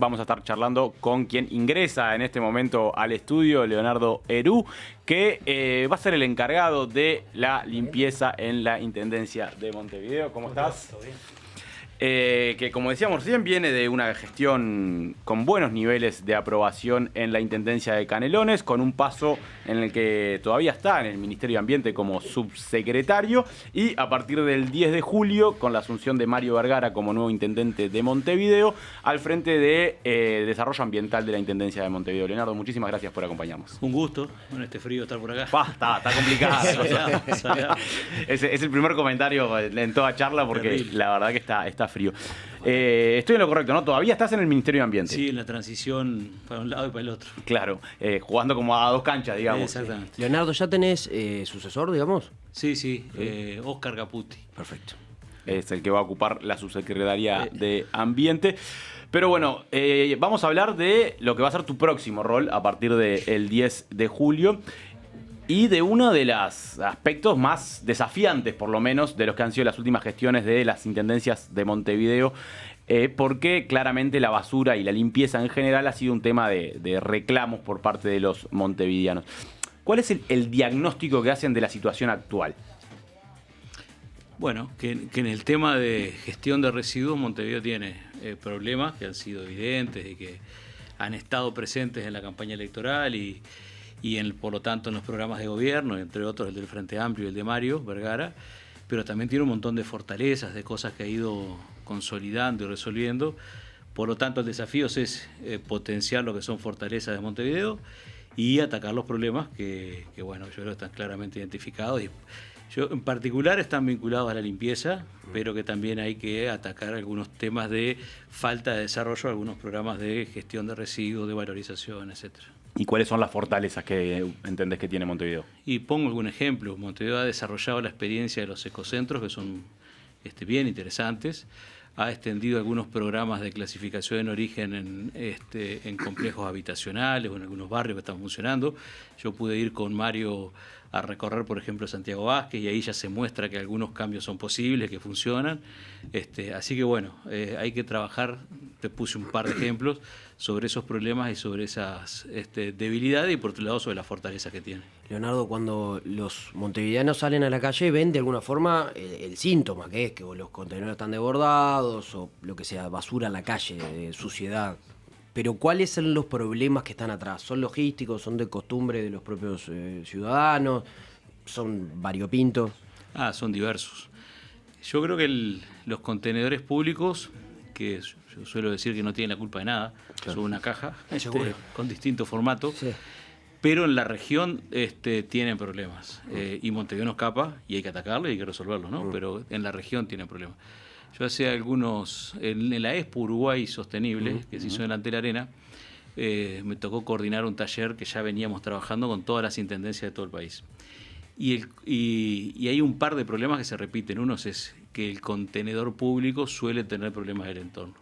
Vamos a estar charlando con quien ingresa en este momento al estudio, Leonardo Herú, que va a ser el encargado de la limpieza en la Intendencia de Montevideo. ¿Cómo estás? ¿Todo bien? Que como decíamos recién, viene de una gestión con buenos niveles de aprobación en la Intendencia de Canelones, con un paso en el que todavía está en el Ministerio de Ambiente como subsecretario, y a partir del 10 de julio, con la asunción de Mario Vergara como nuevo intendente de Montevideo, al frente de Desarrollo Ambiental de la Intendencia de Montevideo. Leonardo, muchísimas gracias por acompañarnos. Un gusto, con este frío, estar por acá. Está complicado. Soleado. Es el primer comentario en toda charla, porque Terrible. la verdad que está frío. Estoy en lo correcto, ¿no? Todavía estás en el Ministerio de Ambiente. Sí, en la transición para un lado y para el otro. Claro, jugando como a dos canchas, digamos. Exactamente. Leonardo, ¿ya tenés sucesor, digamos? Sí, Oscar Caputi. Perfecto. Es el que va a ocupar la subsecretaría de Ambiente. Pero bueno, vamos a hablar de lo que va a ser tu próximo rol a partir del 10 de julio. Y de uno de los aspectos más desafiantes, por lo menos, de los que han sido las últimas gestiones de las intendencias de Montevideo, porque claramente la basura y la limpieza en general ha sido un tema de reclamos por parte de los montevideanos. ¿Cuál es el diagnóstico que hacen de la situación actual? Bueno, que en el tema de gestión de residuos, Montevideo tiene problemas que han sido evidentes y que han estado presentes en la campaña electoral y por lo tanto en los programas de gobierno, entre otros el del Frente Amplio y el de Mario Vergara, pero también tiene un montón de fortalezas, de cosas que ha ido consolidando y resolviendo. Por lo tanto, el desafío es potenciar lo que son fortalezas de Montevideo y atacar los problemas que bueno, yo creo que están claramente identificados. Y en particular están vinculados a la limpieza, pero que también hay que atacar algunos temas de falta de desarrollo, algunos programas de gestión de residuos, de valorización, etcétera. ¿Y cuáles son las fortalezas que entendés que tiene Montevideo? Y pongo algún ejemplo. Montevideo ha desarrollado la experiencia de los ecocentros, que son bien interesantes. Ha extendido algunos programas de clasificación en origen en complejos habitacionales o en algunos barrios que están funcionando. Yo pude ir con Mario a recorrer, por ejemplo, Santiago Vázquez, y ahí ya se muestra que algunos cambios son posibles, que funcionan. Así que bueno, hay que trabajar, te puse un par de ejemplos, sobre esos problemas y sobre esas debilidades y por otro lado sobre la fortaleza que tiene. Leonardo, cuando los montevideanos salen a la calle, ven de alguna forma el síntoma, que es que los contenedores están desbordados o lo que sea, basura en la calle, suciedad. Pero ¿cuáles son los problemas que están atrás? ¿Son logísticos? ¿Son de costumbre de los propios ciudadanos? ¿Son variopintos? Son diversos. Yo creo que los contenedores públicos, que yo suelo decir que no tienen la culpa de nada, Claro. son una caja Seguro. con distintos formatos, Sí. pero en la región tienen problemas. Y Montevideo no escapa y hay que atacarlo y hay que resolverlo, ¿no? Pero en la región tienen problemas. Yo hace algunos, en la Expo Uruguay Sostenible, que se hizo delante de la Arena, me tocó coordinar un taller que ya veníamos trabajando con todas las intendencias de todo el país. Y hay un par de problemas que se repiten. Uno es que el contenedor público suele tener problemas del entorno.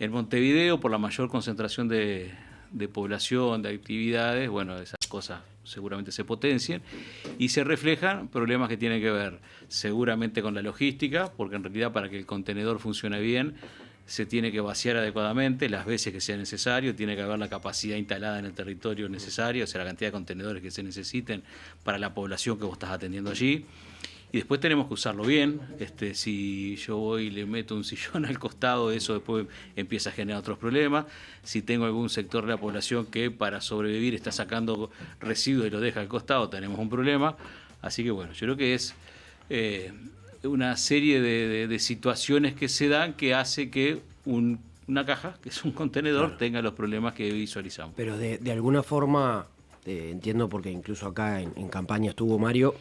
En Montevideo, por la mayor concentración de población, de actividades, bueno, esas cosas seguramente se potencian y se reflejan problemas que tienen que ver seguramente con la logística, porque en realidad para que el contenedor funcione bien se tiene que vaciar adecuadamente las veces que sea necesario, tiene que haber la capacidad instalada en el territorio necesario, o sea, la cantidad de contenedores que se necesiten para la población que vos estás atendiendo allí. Y después tenemos que usarlo bien. Si yo voy y le meto un sillón al costado, eso después empieza a generar otros problemas. Si tengo algún sector de la población que para sobrevivir está sacando residuos y lo deja al costado, tenemos un problema. Así que bueno, yo creo que es una serie de situaciones que se dan que hace que una caja, que es un contenedor, claro, tenga los problemas que visualizamos. Pero de alguna forma, entiendo porque incluso acá en campaña estuvo Mario,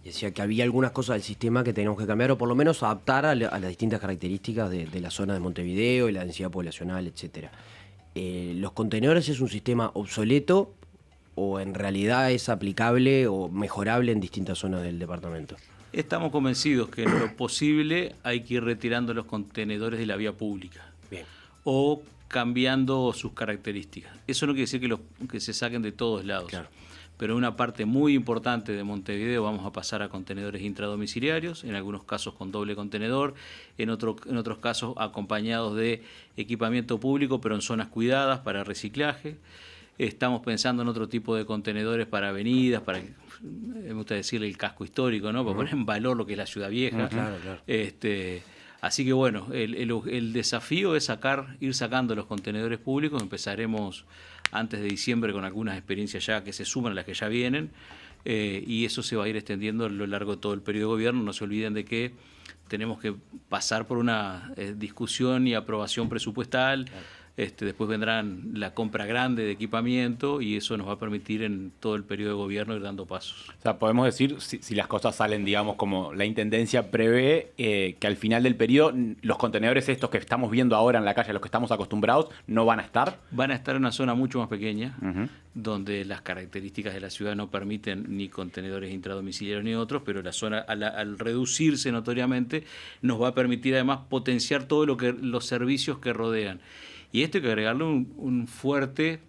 decía que había algunas cosas del sistema que teníamos que cambiar o por lo menos adaptar a las distintas características de la zona de Montevideo y la densidad poblacional, etcétera. ¿Los contenedores es un sistema obsoleto o en realidad es aplicable o mejorable en distintas zonas del departamento? Estamos convencidos que en lo posible hay que ir retirando los contenedores de la vía pública. Bien. O cambiando sus características. Eso no quiere decir que se saquen de todos lados. Claro. pero en una parte muy importante de Montevideo vamos a pasar a contenedores intradomiciliarios, en algunos casos con doble contenedor, en otros casos acompañados de equipamiento público, pero en zonas cuidadas para reciclaje. Estamos pensando en otro tipo de contenedores para avenidas, me gusta decirle el casco histórico, ¿no? Para poner en valor lo que es la ciudad vieja. Claro. Así que bueno, el desafío es ir sacando los contenedores públicos. Empezaremos antes de diciembre con algunas experiencias ya que se suman a las que ya vienen, y eso se va a ir extendiendo a lo largo de todo el periodo de gobierno. No se olviden de que tenemos que pasar por una discusión y aprobación presupuestal. Después vendrán la compra grande de equipamiento y eso nos va a permitir en todo el periodo de gobierno ir dando pasos. O sea, podemos decir, si las cosas salen, digamos, como la Intendencia prevé, que al final del periodo los contenedores estos que estamos viendo ahora en la calle, a los que estamos acostumbrados, no van a estar. Van a estar en una zona mucho más pequeña, donde las características de la ciudad no permiten ni contenedores intradomiciliarios ni otros, pero la zona, al reducirse notoriamente, nos va a permitir además potenciar todo los servicios que rodean. Y esto hay que agregarle un fuerte,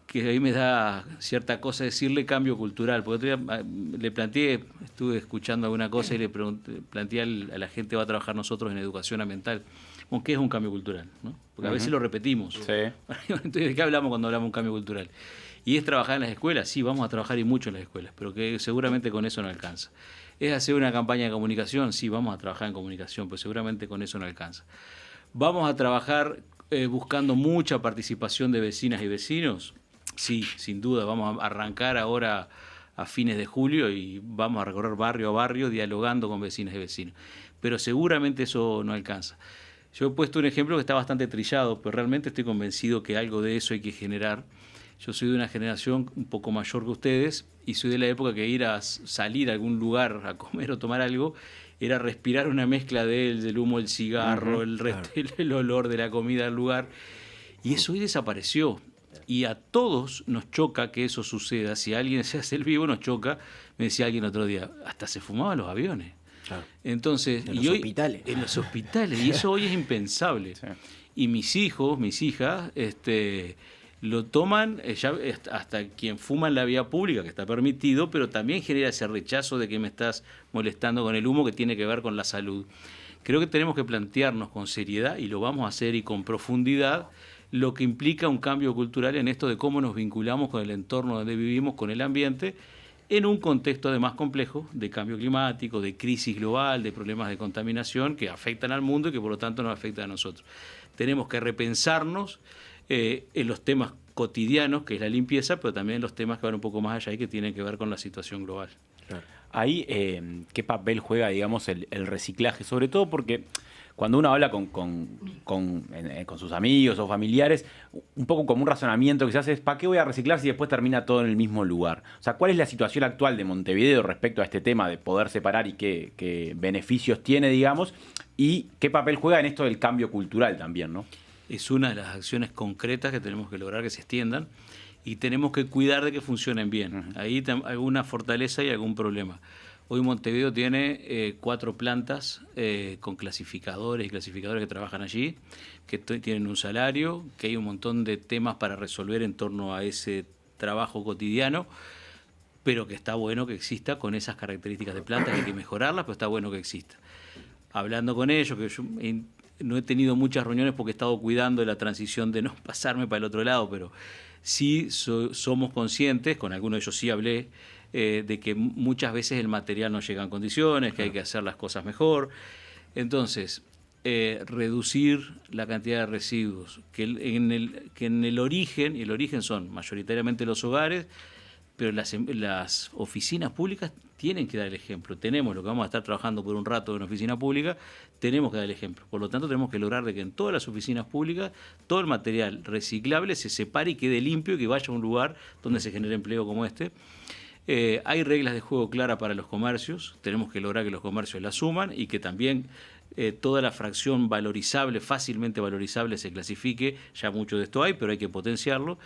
que a mí me da cierta cosa decirle cambio cultural. Porque otro día le planteé, estuve escuchando alguna cosa y le planteé a la gente que va a trabajar nosotros en educación ambiental, ¿qué es un cambio cultural? ¿No? Porque a veces lo repetimos. Sí. Entonces, ¿de qué hablamos cuando hablamos de un cambio cultural? Y es trabajar en las escuelas. Sí, vamos a trabajar y mucho en las escuelas, pero que seguramente con eso no alcanza. ¿Es hacer una campaña de comunicación? Sí, vamos a trabajar en comunicación, pero seguramente con eso no alcanza. ¿Vamos a trabajar buscando mucha participación de vecinas y vecinos? Sí, sin duda. Vamos a arrancar ahora a fines de julio y vamos a recorrer barrio a barrio dialogando con vecinas y vecinos. Pero seguramente eso no alcanza. Yo he puesto un ejemplo que está bastante trillado, pero realmente estoy convencido que algo de eso hay que generar. Yo soy de una generación un poco mayor que ustedes y soy de la época que ir a salir a algún lugar a comer o tomar algo era respirar una mezcla del humo del cigarro, el olor de la comida del lugar. Y eso hoy desapareció. Y a todos nos choca que eso suceda. Si alguien se hace el vivo, nos choca. Me decía alguien otro día, hasta se fumaban los aviones. Claro. Entonces, en los hospitales. En los hospitales. Y eso hoy es impensable. Sí. Y mis hijas, lo toman ya hasta quien fuma en la vía pública, que está permitido, pero también genera ese rechazo de que me estás molestando con el humo, que tiene que ver con la salud. Creo que tenemos que plantearnos con seriedad, y lo vamos a hacer y con profundidad, lo que implica un cambio cultural en esto de cómo nos vinculamos con el entorno donde vivimos, con el ambiente, en un contexto además complejo de cambio climático, de crisis global, de problemas de contaminación que afectan al mundo y que por lo tanto nos afectan a nosotros. Tenemos que repensarnos en los temas cotidianos, que es la limpieza, pero también en los temas que van un poco más allá y que tienen que ver con la situación global. Claro. Ahí, ¿qué papel juega, digamos, el reciclaje? Sobre todo porque cuando uno habla con sus amigos o familiares, un poco como un razonamiento que se hace es ¿para qué voy a reciclar si después termina todo en el mismo lugar? O sea, ¿cuál es la situación actual de Montevideo respecto a este tema de poder separar y qué beneficios tiene, digamos? Y qué papel juega en esto del cambio cultural también, ¿no? Es una de las acciones concretas que tenemos que lograr que se extiendan y tenemos que cuidar de que funcionen bien. Ahí hay alguna fortaleza y algún problema. Hoy Montevideo tiene 4 plantas con clasificadores y clasificadores que trabajan allí, que tienen un salario, que hay un montón de temas para resolver en torno a ese trabajo cotidiano, pero que está bueno que exista con esas características de planta, que hay que mejorarlas, pero está bueno que exista. Hablando con ellos, que yo no he tenido muchas reuniones porque he estado cuidando de la transición de no pasarme para el otro lado, pero sí somos conscientes, con algunos de ellos sí hablé, de que muchas veces el material no llega en condiciones, que hay que hacer las cosas mejor. Entonces, reducir la cantidad de residuos, que en el origen, y el origen son mayoritariamente los hogares, pero las oficinas públicas tienen que dar el ejemplo. Tenemos lo que vamos a estar trabajando por un rato en una oficina pública, tenemos que dar el ejemplo. Por lo tanto, tenemos que lograr de que en todas las oficinas públicas todo el material reciclable se separe y quede limpio y que vaya a un lugar donde se genere empleo como este. Hay reglas de juego claras para los comercios, tenemos que lograr que los comercios las suman y que también toda la fracción valorizable, fácilmente valorizable, se clasifique. Ya mucho de esto hay, pero hay que potenciarlo.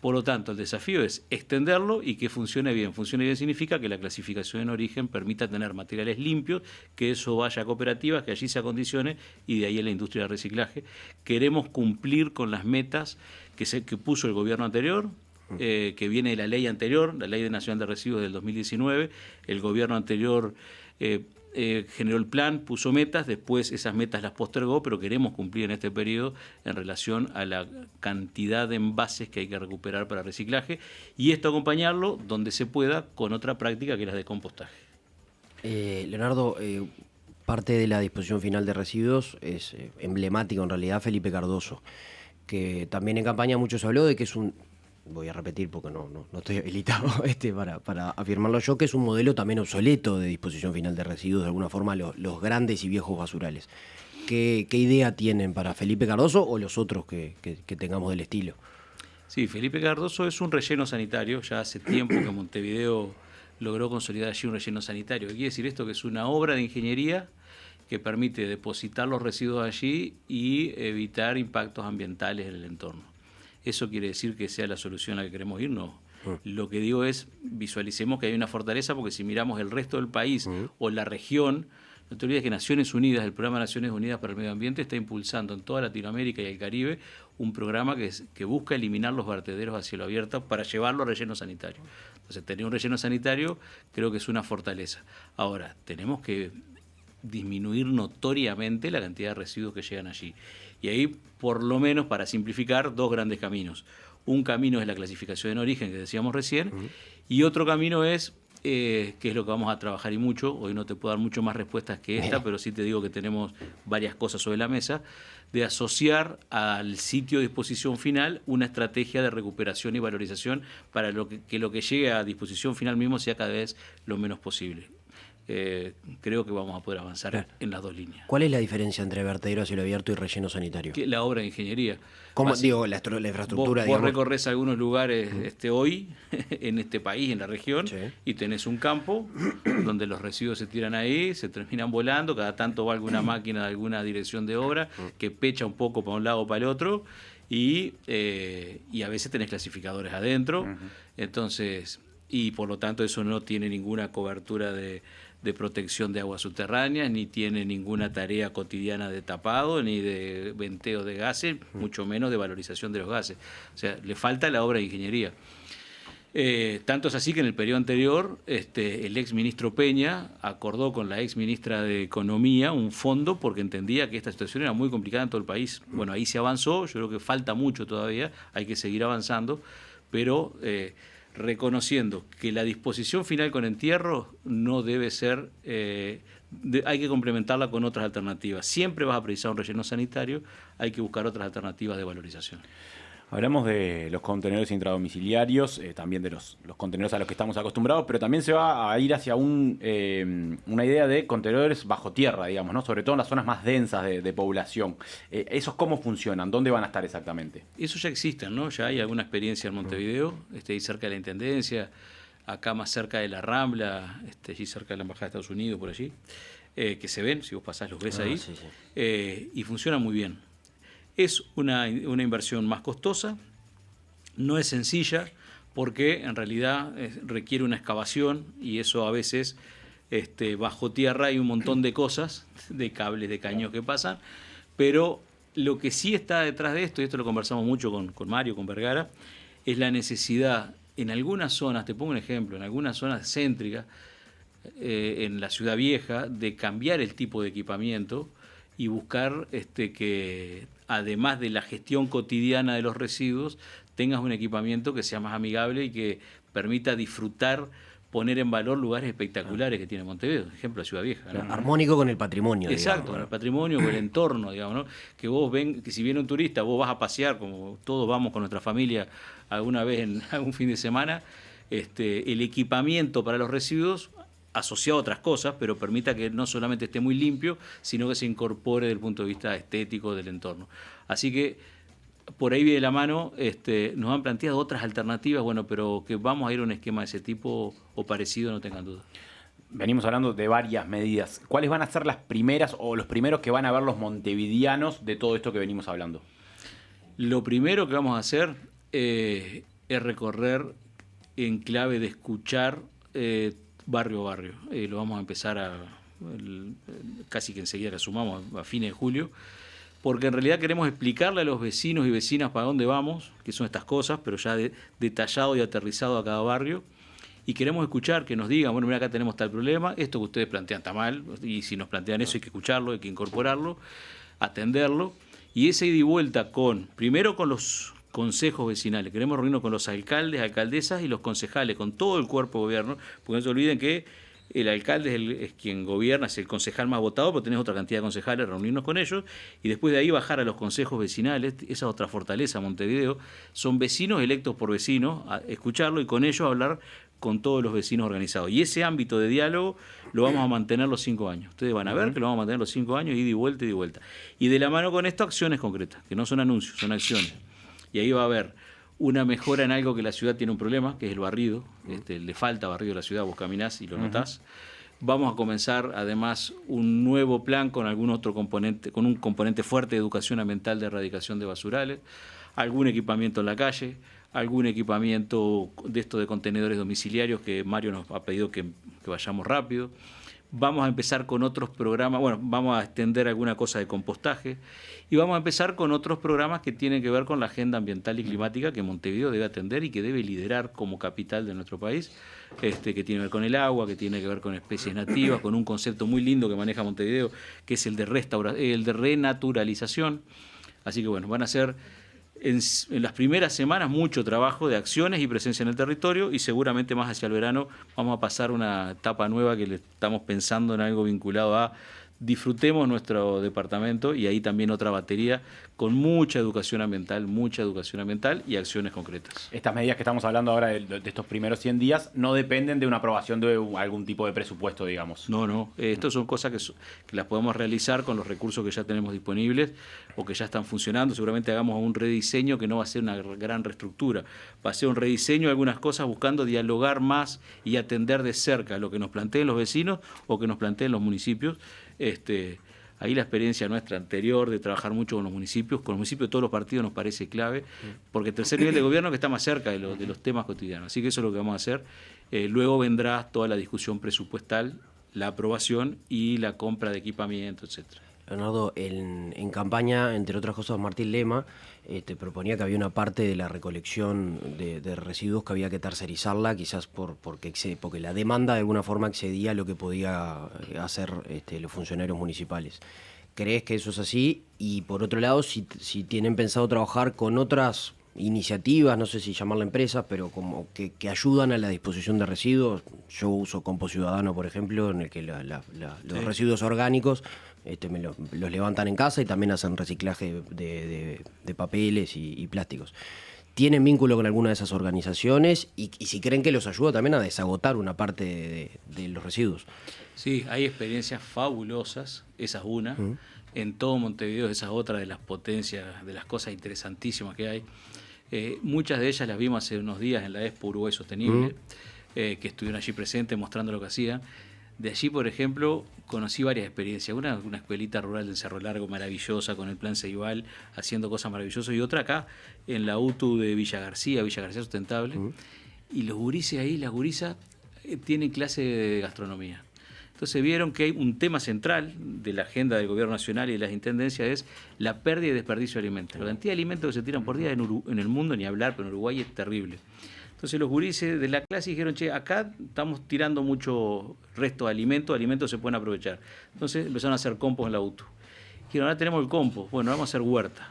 Por lo tanto, el desafío es extenderlo y que funcione bien. Funcione bien significa que la clasificación en origen permita tener materiales limpios, que eso vaya a cooperativas, que allí se acondicione y de ahí en la industria del reciclaje. Queremos cumplir con las metas que puso el gobierno anterior. que viene de la ley anterior, la Ley Nacional de Residuos del 2019. El gobierno anterior generó el plan, puso metas, después esas metas las postergó, pero queremos cumplir en este periodo en relación a la cantidad de envases que hay que recuperar para reciclaje, y esto acompañarlo donde se pueda con otra práctica que es la de compostaje. Leonardo, parte de la disposición final de residuos es emblemático en realidad Felipe Cardoso, que también en campaña mucho se habló de que es un, voy a repetir porque no estoy habilitado para afirmarlo yo, que es un modelo también obsoleto de disposición final de residuos, de alguna forma los grandes y viejos basurales. ¿Qué idea tienen para Felipe Cardoso o los otros que tengamos del estilo? Sí, Felipe Cardoso es un relleno sanitario, ya hace tiempo que Montevideo logró consolidar allí un relleno sanitario. ¿Qué quiere decir esto? Que es una obra de ingeniería que permite depositar los residuos allí y evitar impactos ambientales en el entorno. ¿Eso quiere decir que sea la solución a la que queremos ir? No. Lo que digo es, visualicemos que hay una fortaleza, porque si miramos el resto del país o la región, no te olvides que Naciones Unidas, el programa Naciones Unidas para el Medio Ambiente, está impulsando en toda Latinoamérica y el Caribe un programa que busca eliminar los vertederos a cielo abierto para llevarlo a relleno sanitario. Entonces, tener un relleno sanitario creo que es una fortaleza. Ahora, tenemos que disminuir notoriamente la cantidad de residuos que llegan allí. Y ahí, por lo menos, para simplificar, dos grandes caminos. Un camino es la clasificación en origen, que decíamos recién, y otro camino es, que es lo que vamos a trabajar y mucho, hoy no te puedo dar mucho más respuestas que esta, pero sí te digo que tenemos varias cosas sobre la mesa, de asociar al sitio de disposición final una estrategia de recuperación y valorización para que lo que llegue a disposición final mismo sea cada vez lo menos posible. Creo que vamos a poder avanzar en las dos líneas. ¿Cuál es la diferencia entre vertedero a cielo abierto y relleno sanitario? La obra de ingeniería. ¿Cómo, digo, la infraestructura? Vos recorres algunos lugares hoy en este país, en la región, sí, y tenés un campo donde los residuos se tiran ahí, se terminan volando, cada tanto va alguna máquina de alguna dirección de obra que pecha un poco para un lado o para el otro, y a veces tenés clasificadores adentro, entonces, y por lo tanto eso no tiene ninguna cobertura de protección de aguas subterráneas, ni tiene ninguna tarea cotidiana de tapado, ni de venteo de gases, mucho menos de valorización de los gases. O sea, le falta la obra de ingeniería. Tanto es así que en el periodo anterior el ex ministro Peña acordó con la ex ministra de Economía un fondo porque entendía que esta situación era muy complicada en todo el país. Bueno, ahí se avanzó, yo creo que falta mucho todavía, hay que seguir avanzando, pero reconociendo que la disposición final con entierro no debe ser, hay que complementarla con otras alternativas. Siempre vas a precisar un relleno sanitario, hay que buscar otras alternativas de valorización. Hablamos de los contenedores intradomiciliarios, también de los contenedores a los que estamos acostumbrados, pero también se va a ir hacia una idea de contenedores bajo tierra, digamos, ¿no? Sobre todo en las zonas más densas de población. ¿Esos cómo funcionan? ¿Dónde van a estar exactamente? Eso ya existen, ¿no? Ya hay alguna experiencia en Montevideo, ahí cerca de la Intendencia, acá más cerca de la Rambla, allí cerca de la Embajada de Estados Unidos, por allí, que se ven, si vos pasás los ves ahí, sí. Y funciona muy bien. Es una inversión más costosa, no es sencilla, porque en realidad requiere una excavación, y eso a veces bajo tierra hay un montón de cosas, de cables, de caños que pasan, pero lo que sí está detrás de esto, y esto lo conversamos mucho con Mario, con Vergara, es la necesidad en algunas zonas, te pongo un ejemplo, en algunas zonas céntricas, en la Ciudad Vieja, de cambiar el tipo de equipamiento y buscar que, además de la gestión cotidiana de los residuos, tengas un equipamiento que sea más amigable y que permita disfrutar, poner en valor lugares espectaculares que tiene Montevideo, por ejemplo, la Ciudad Vieja, ¿no? Armónico con el patrimonio. Exacto, digamos, con el patrimonio, con el entorno, digamos, ¿no? Que vos que si viene un turista, vos vas a pasear, como todos vamos con nuestra familia alguna vez en algún fin de semana, el equipamiento para los residuos asociado a otras cosas, pero permita que no solamente esté muy limpio, sino que se incorpore desde el punto de vista estético del entorno. Así que por ahí viene la mano, nos han planteado otras alternativas, bueno, pero que vamos a ir a un esquema de ese tipo o parecido, no tengan duda. Venimos hablando de varias medidas. ¿Cuáles van a ser las primeras o los primeros que van a ver los montevideanos de todo esto que venimos hablando? Lo primero que vamos a hacer es recorrer en clave de escuchar barrio a barrio. Lo vamos a empezar casi que enseguida que asumamos, a fines de julio, porque en realidad queremos explicarle a los vecinos y vecinas para dónde vamos, que son estas cosas, pero ya detallado y aterrizado a cada barrio. Y queremos escuchar, que nos digan, bueno, mira, acá tenemos tal problema, esto que ustedes plantean está mal, y si nos plantean eso hay que escucharlo, hay que incorporarlo, atenderlo. Y ese ida y vuelta primero con los consejos vecinales, queremos reunirnos con los alcaldes, alcaldesas y los concejales, con todo el cuerpo de gobierno, porque no se olviden que el alcalde es quien gobierna, es el concejal más votado, pero tenés otra cantidad de concejales, reunirnos con ellos y después de ahí bajar a los consejos vecinales. Esa es otra fortaleza de Montevideo, son vecinos electos por vecinos, a escucharlo y con ellos hablar con todos los vecinos organizados. Y ese ámbito de diálogo lo vamos a mantener los 5 años. Ustedes van a ver que lo vamos a mantener los 5 años, ida y vuelta, ida y vuelta. Y de la mano con esto, acciones concretas, que no son anuncios, son acciones. Y ahí va a haber una mejora en algo que la ciudad tiene un problema, que es el barrido. Le falta barrido a la ciudad, vos caminás y lo notás. Vamos a comenzar además un nuevo plan con algún otro componente, con un componente fuerte de educación ambiental de erradicación de basurales, algún equipamiento en la calle, algún equipamiento de esto de contenedores domiciliarios que Mario nos ha pedido que vayamos rápido. Vamos a empezar con otros programas, bueno, vamos a extender alguna cosa de compostaje y vamos a empezar con otros programas que tienen que ver con la agenda ambiental y climática que Montevideo debe atender y que debe liderar como capital de nuestro país, que tiene que ver con el agua, que tiene que ver con especies nativas, con un concepto muy lindo que maneja Montevideo, que es el de renaturalización. Así que bueno, van a ser en las primeras semanas mucho trabajo de acciones y presencia en el territorio y seguramente más hacia el verano vamos a pasar una etapa nueva que le estamos pensando en algo vinculado a disfrutemos nuestro departamento y ahí también otra batería con mucha educación ambiental y acciones concretas. Estas medidas que estamos hablando ahora de estos primeros 100 días no dependen de una aprobación de algún tipo de presupuesto, digamos. No. Estas son cosas que las podemos realizar con los recursos que ya tenemos disponibles o que ya están funcionando. Seguramente hagamos un rediseño que no va a ser una gran reestructura. Va a ser un rediseño de algunas cosas buscando dialogar más y atender de cerca lo que nos planteen los vecinos o que nos planteen los municipios. Ahí la experiencia nuestra anterior de trabajar mucho con los municipios de todos los partidos nos parece clave, porque el tercer nivel de gobierno que está más cerca de los temas cotidianos. Así que eso es lo que vamos a hacer. Luego vendrá toda la discusión presupuestal, la aprobación y la compra de equipamiento, etcétera. Leonardo, en campaña, entre otras cosas, Martín Lema proponía que había una parte de la recolección de residuos que había que tercerizarla, quizás porque la demanda de alguna forma excedía lo que podía hacer los funcionarios municipales. ¿Crees que eso es así? Y por otro lado, si tienen pensado trabajar con otras iniciativas, no sé si llamarla empresas, pero como que ayudan a la disposición de residuos. Yo uso Compost Ciudadano, por ejemplo, en el que los residuos orgánicos los levantan en casa y también hacen reciclaje de papeles y plásticos. ¿Tienen vínculo con alguna de esas organizaciones? Y si creen que los ayuda también a desagotar una parte de los residuos. Sí, hay experiencias fabulosas, esa es una. En todo Montevideo esa es otra de las potencias, de las cosas interesantísimas que hay. Muchas de ellas las vimos hace unos días en la Expo Uruguay Sostenible, que estuvieron allí presentes mostrando lo que hacían. De allí, por ejemplo, conocí varias experiencias. Una escuelita rural de Cerro Largo maravillosa, con el plan Ceibal, haciendo cosas maravillosas. Y otra acá, en la UTU de Villa García Sustentable. Y los gurises ahí, las gurisas, tienen clase de gastronomía. Entonces vieron que hay un tema central de la agenda del gobierno nacional y de las intendencias es la pérdida y desperdicio de alimentos. La cantidad de alimentos que se tiran por día en el mundo, ni hablar, pero en Uruguay es terrible. Entonces los gurises de la clase dijeron, che, acá estamos tirando mucho resto de alimentos se pueden aprovechar. Entonces empezaron a hacer compost en la UTU. Dijeron, ahora tenemos el compost, bueno, vamos a hacer huerta.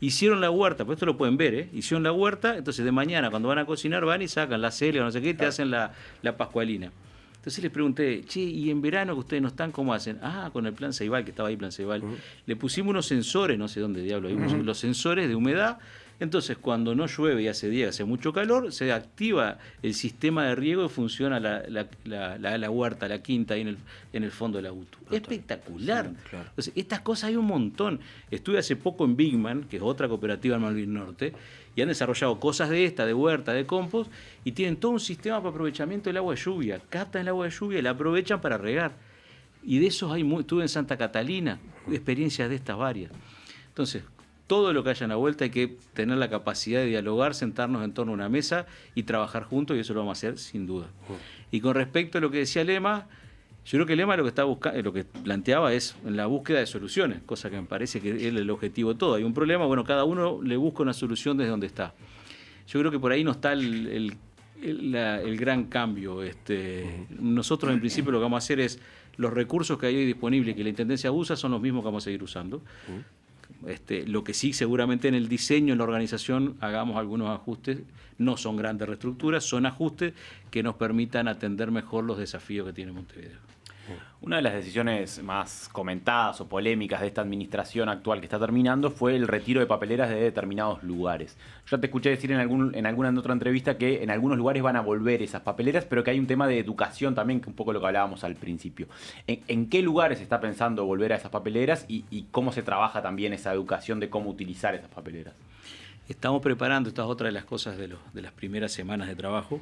Hicieron la huerta, pues esto lo pueden ver, hicieron la huerta, entonces de mañana cuando van a cocinar van y sacan la celia o no sé qué y te hacen la pascualina. Entonces les pregunté, che, ¿y en verano que ustedes no están, cómo hacen? Ah, con el plan Ceibal, que estaba ahí plan Ceibal. Le pusimos unos sensores, no sé dónde diablo, los sensores de humedad. Entonces, cuando no llueve y hace día, hace mucho calor, se activa el sistema de riego y funciona la huerta, la quinta ahí en el fondo de la UTU. Espectacular. Sí, claro. Entonces, estas cosas hay un montón. Estuve hace poco en Bigman, que es otra cooperativa en Malvin Norte, y han desarrollado cosas de huerta, de compost, y tienen todo un sistema para aprovechamiento del agua de lluvia. Captan el agua de lluvia y la aprovechan para regar. Y de esos estuve en Santa Catalina, experiencias de estas varias. Entonces, todo lo que haya en la vuelta hay que tener la capacidad de dialogar, sentarnos en torno a una mesa y trabajar juntos, y eso lo vamos a hacer sin duda. Y con respecto a lo que decía Lema, Yo creo que el lema lo que está buscando, lo que planteaba es la búsqueda de soluciones, cosa que me parece que es el objetivo de todo. Hay un problema, bueno, cada uno le busca una solución desde donde está. Yo creo que por ahí no está el gran cambio. Nosotros en principio lo que vamos a hacer es los recursos que hay hoy disponibles que la Intendencia usa son los mismos que vamos a seguir usando. Lo que sí, seguramente en el diseño, en la organización, hagamos algunos ajustes. No son grandes reestructuras, son ajustes que nos permitan atender mejor los desafíos que tiene Montevideo. Una de las decisiones más comentadas o polémicas de esta administración actual que está terminando fue el retiro de papeleras de determinados lugares. Yo te escuché decir en alguna otra entrevista que en algunos lugares van a volver esas papeleras, pero que hay un tema de educación también, que un poco lo que hablábamos al principio. ¿En qué lugares se está pensando volver a esas papeleras y cómo se trabaja también esa educación de cómo utilizar esas papeleras? Estamos preparando, esta es otra de las cosas de las primeras semanas de trabajo,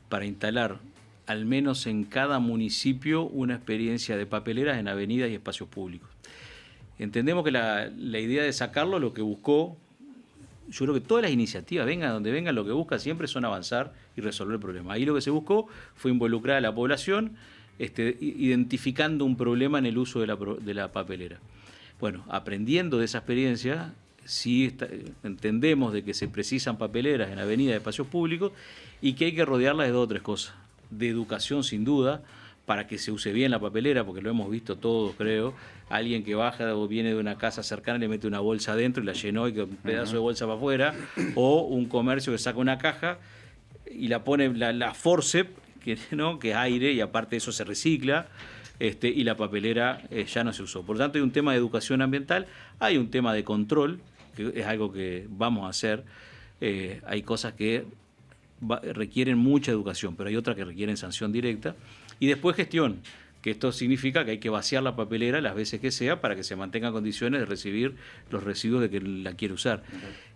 para instalar al menos en cada municipio una experiencia de papeleras en avenidas y espacios públicos. Entendemos que la idea de sacarlo, lo que buscó, yo creo que todas las iniciativas, vengan donde vengan, lo que busca siempre son avanzar y resolver el problema. Ahí lo que se buscó fue involucrar a la población, identificando un problema en el uso de la papelera. Bueno, aprendiendo de esa experiencia, sí entendemos de que se precisan papeleras en avenidas y espacios públicos y que hay que rodearlas de dos o tres cosas. De educación, sin duda, para que se use bien la papelera, porque lo hemos visto todos, creo. Alguien que baja o viene de una casa cercana le mete una bolsa adentro y la llenó y que un pedazo de bolsa para afuera, o un comercio que saca una caja y la pone la forceps, que es aire, y aparte de eso se recicla, y la papelera ya no se usó. Por lo tanto, hay un tema de educación ambiental, hay un tema de control, que es algo que vamos a hacer. Hay cosas que requieren mucha educación, pero hay otras que requieren sanción directa. Y después gestión, que esto significa que hay que vaciar la papelera las veces que sea para que se mantengan condiciones de recibir los residuos de que la quiere usar.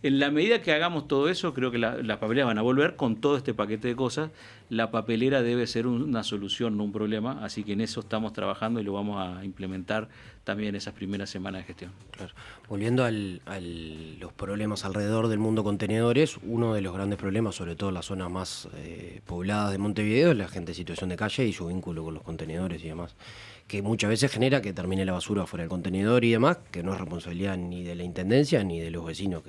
En la medida que hagamos todo eso, creo que las papeleras van a volver con todo este paquete de cosas. La papelera debe ser una solución, no un problema, así que en eso estamos trabajando y lo vamos a implementar también en esas primeras semanas de gestión. Claro. Volviendo a los problemas alrededor del mundo contenedores, uno de los grandes problemas, sobre todo en las zonas más pobladas de Montevideo, es la gente en situación de calle y su vínculo con los contenedores y demás, que muchas veces genera que termine la basura fuera del contenedor y demás, que no es responsabilidad ni de la Intendencia ni de los vecinos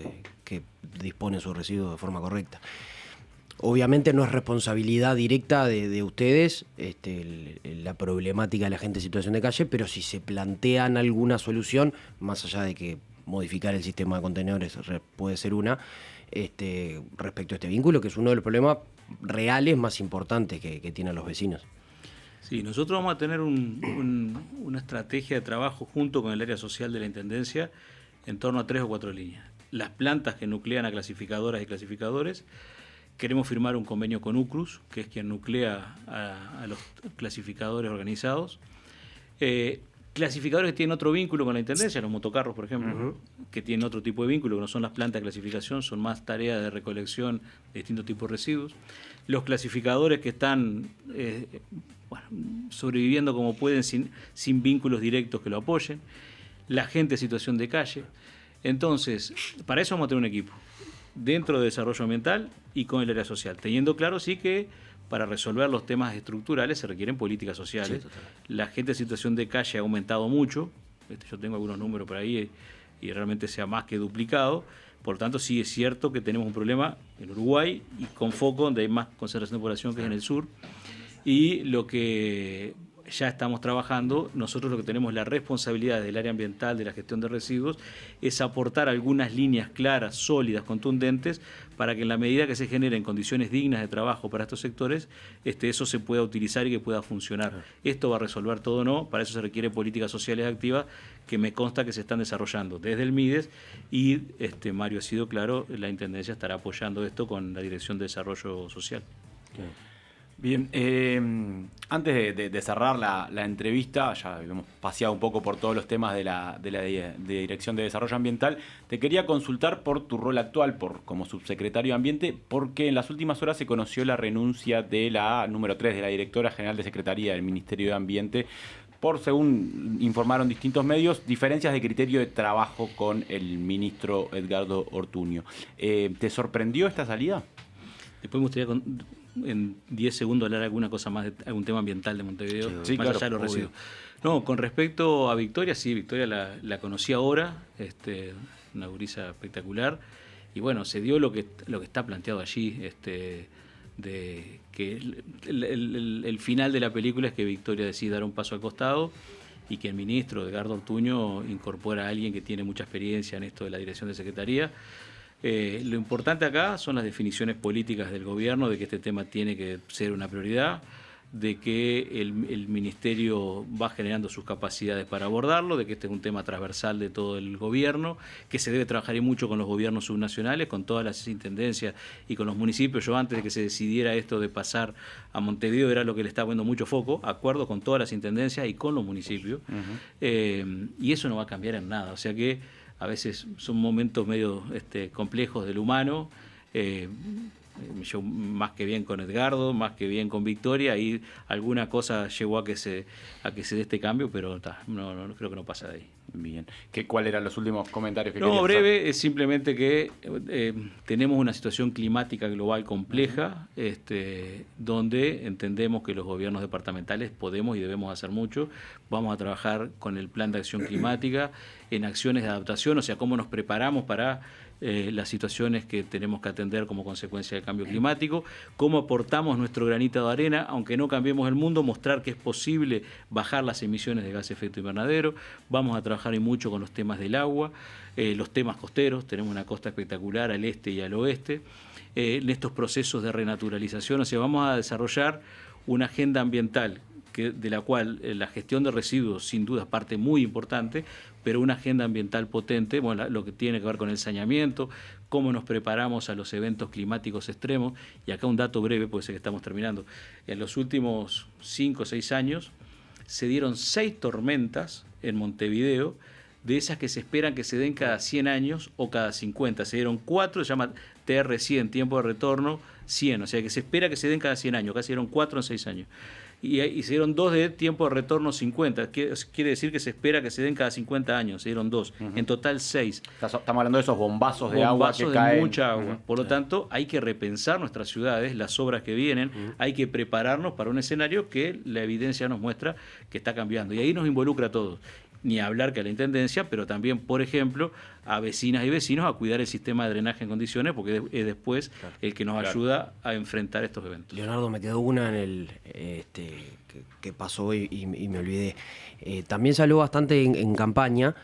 que disponen sus residuos de forma correcta. Obviamente no es responsabilidad directa de ustedes la problemática de la gente en situación de calle, pero si se plantean alguna solución, más allá de que modificar el sistema de contenedores puede ser una, respecto a este vínculo, que es uno de los problemas reales más importantes que tienen los vecinos. Sí, nosotros vamos a tener una estrategia de trabajo junto con el área social de la Intendencia en torno a 3 o 4 líneas. Las plantas que nuclean a clasificadoras y clasificadores. Queremos firmar un convenio con UCRUS, que es quien nuclea a los clasificadores organizados. Clasificadores que tienen otro vínculo con la Intendencia, los motocarros, por ejemplo, que tienen otro tipo de vínculo, que no son las plantas de clasificación, son más tareas de recolección de distintos tipos de residuos. Los clasificadores que están sobreviviendo como pueden sin vínculos directos que lo apoyen. La gente en situación de calle. Entonces, para eso vamos a tener un equipo dentro de desarrollo ambiental y con el área social, teniendo claro sí que para resolver los temas estructurales se requieren políticas sociales. Sí, la gente en situación de calle ha aumentado mucho, yo tengo algunos números por ahí y realmente se ha más que duplicado, por lo tanto sí es cierto que tenemos un problema en Uruguay y con foco donde hay más concentración de población que es en el sur, y lo que ya estamos trabajando, nosotros lo que tenemos la responsabilidad del área ambiental, de la gestión de residuos, es aportar algunas líneas claras, sólidas, contundentes, para que en la medida que se generen condiciones dignas de trabajo para estos sectores, eso se pueda utilizar y que pueda funcionar. Esto va a resolver todo o no, para eso se requiere políticas sociales activas que me consta que se están desarrollando desde el MIDES y, Mario ha sido claro, la Intendencia estará apoyando esto con la Dirección de Desarrollo Social. Okay. Bien, antes de cerrar la entrevista, ya hemos paseado un poco por todos los temas de la Dirección de Desarrollo Ambiental, te quería consultar por tu rol actual como subsecretario de Ambiente, porque en las últimas horas se conoció la renuncia de la número 3, de la directora general de Secretaría del Ministerio de Ambiente, por, según informaron distintos medios, diferencias de criterio de trabajo con el ministro Edgardo Ortuño. ¿Te sorprendió esta salida? Después me gustaría en 10 segundos hablar alguna cosa más de algún tema ambiental de Montevideo, Sí, más claro, allá de los obvio. residuos. No, con respecto a Victoria, sí, Victoria la conocí ahora, una gurisa espectacular, y bueno, se dio lo que está planteado allí, de que el final de la película es que Victoria decide dar un paso al costado y que el ministro Edgardo Ortuño incorpora a alguien que tiene mucha experiencia en esto de la dirección de secretaría. Lo importante acá son las definiciones políticas del gobierno de que este tema tiene que ser una prioridad, de que el ministerio va generando sus capacidades para abordarlo, de que este es un tema transversal de todo el gobierno, que se debe trabajar y mucho con los gobiernos subnacionales, con todas las intendencias y con los municipios. Yo antes de que se decidiera esto de pasar a Montevideo era lo que le estaba poniendo mucho foco, acuerdo con todas las intendencias y con los municipios. Y eso no va a cambiar en nada, o sea que a veces son momentos medio complejos del humano. Yo más que bien con Edgardo, más que bien con Victoria, y alguna cosa llegó a que se dé este cambio, pero no creo que no pasa de ahí. Bien. ¿Cuáles eran los últimos comentarios que No, querías breve, hacer? es simplemente que tenemos una situación climática global compleja, donde entendemos que los gobiernos departamentales podemos y debemos hacer mucho. Vamos a trabajar con el plan de acción climática en acciones de adaptación, o sea, cómo nos preparamos para las situaciones que tenemos que atender como consecuencia del cambio climático, cómo aportamos nuestro granito de arena, aunque no cambiemos el mundo, mostrar que es posible bajar las emisiones de gas de efecto invernadero. Vamos a trabajar y mucho con los temas del agua, los temas costeros, tenemos una costa espectacular al este y al oeste, en estos procesos de renaturalización, o sea, vamos a desarrollar una agenda ambiental de la cual la gestión de residuos sin duda es parte muy importante, pero una agenda ambiental potente, bueno, lo que tiene que ver con el saneamiento, cómo nos preparamos a los eventos climáticos extremos. Y acá un dato breve, puede ser que estamos terminando. En los últimos 5 o 6 años se dieron 6 tormentas en Montevideo, de esas que se esperan que se den cada 100 años o cada 50. Se dieron 4, se llama TR100, tiempo de retorno 100, o sea que se espera que se den cada 100 años, acá se dieron 4 en 6 años. Y se dieron 2 de tiempo de retorno 50, quiere decir que se espera que se den cada 50 años, se dieron 2, en total 6. Estamos hablando de esos bombazos de agua que caen. Mucha agua. Por lo tanto, hay que repensar nuestras ciudades, las obras que vienen, hay que prepararnos para un escenario que la evidencia nos muestra que está cambiando. Y ahí nos involucra a todos. Ni hablar que a la Intendencia, pero también, por ejemplo, a vecinas y vecinos a cuidar el sistema de drenaje en condiciones, porque es después el que nos ayuda a enfrentar estos eventos. Leonardo, me quedó una en el que pasó y me olvidé. También se habló bastante en campaña,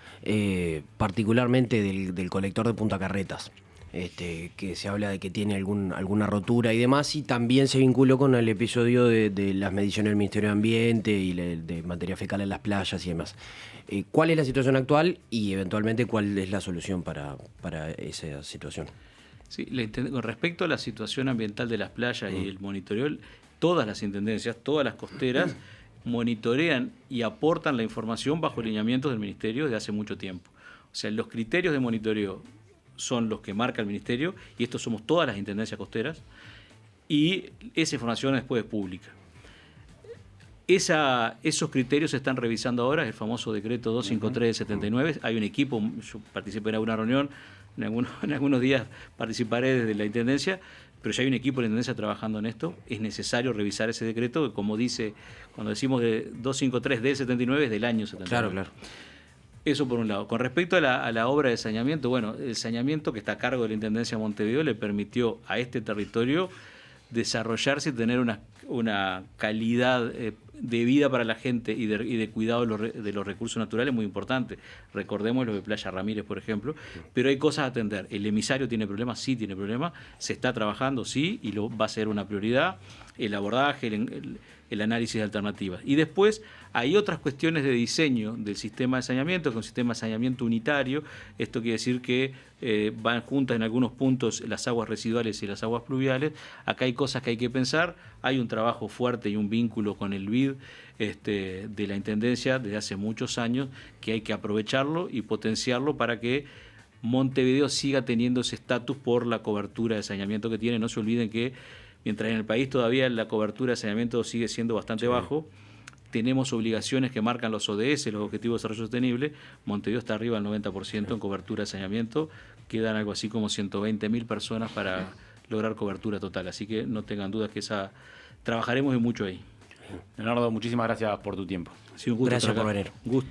particularmente del colector de Punta Carretas. Que se habla de que tiene alguna rotura y demás, y también se vinculó con el episodio de las mediciones del Ministerio de Ambiente y de materia fecal en las playas y demás. ¿Cuál es la situación actual y eventualmente cuál es la solución para esa situación? Sí, con respecto a la situación ambiental de las playas y el monitoreo, todas las intendencias, todas las costeras monitorean y aportan la información bajo lineamientos del Ministerio desde hace mucho tiempo. O sea, los criterios de monitoreo son los que marca el Ministerio, y estos somos todas las intendencias costeras, y esa información después es pública. Esos criterios se están revisando ahora, el famoso decreto 253 del 79. Hay un equipo, yo participé en alguna reunión, en algunos días participaré desde la Intendencia, pero ya hay un equipo de la Intendencia trabajando en esto. Es necesario revisar ese decreto, que como dice, cuando decimos de 253 del 79, es del año 79. Claro. Eso por un lado. Con respecto a la obra de saneamiento, bueno, el saneamiento que está a cargo de la Intendencia de Montevideo le permitió a este territorio desarrollarse y tener una calidad de vida para la gente y de cuidado de los recursos naturales muy importante. Recordemos lo de Playa Ramírez, por ejemplo, pero hay cosas a atender. El emisario tiene problemas, sí tiene problemas, se está trabajando, sí, y va a ser una prioridad, el abordaje, el análisis de alternativas. Y después hay otras cuestiones de diseño del sistema de saneamiento, que es un sistema de saneamiento unitario. Esto quiere decir que van juntas en algunos puntos las aguas residuales y las aguas pluviales. Acá hay cosas que hay que pensar. Hay un trabajo fuerte y un vínculo con el BID de la Intendencia desde hace muchos años, que hay que aprovecharlo y potenciarlo para que Montevideo siga teniendo ese estatus por la cobertura de saneamiento que tiene. No se olviden que mientras en el país todavía la cobertura de saneamiento sigue siendo bastante bajo, tenemos obligaciones que marcan los ODS, los Objetivos de Desarrollo Sostenible. Montevideo está arriba del 90% en cobertura de saneamiento. Quedan algo así como 120.000 personas para lograr cobertura total. Así que no tengan dudas que trabajaremos y mucho ahí. Leonardo, muchísimas gracias por tu tiempo. Ha sido un gusto Gracias estar acá. por venir. Gusto.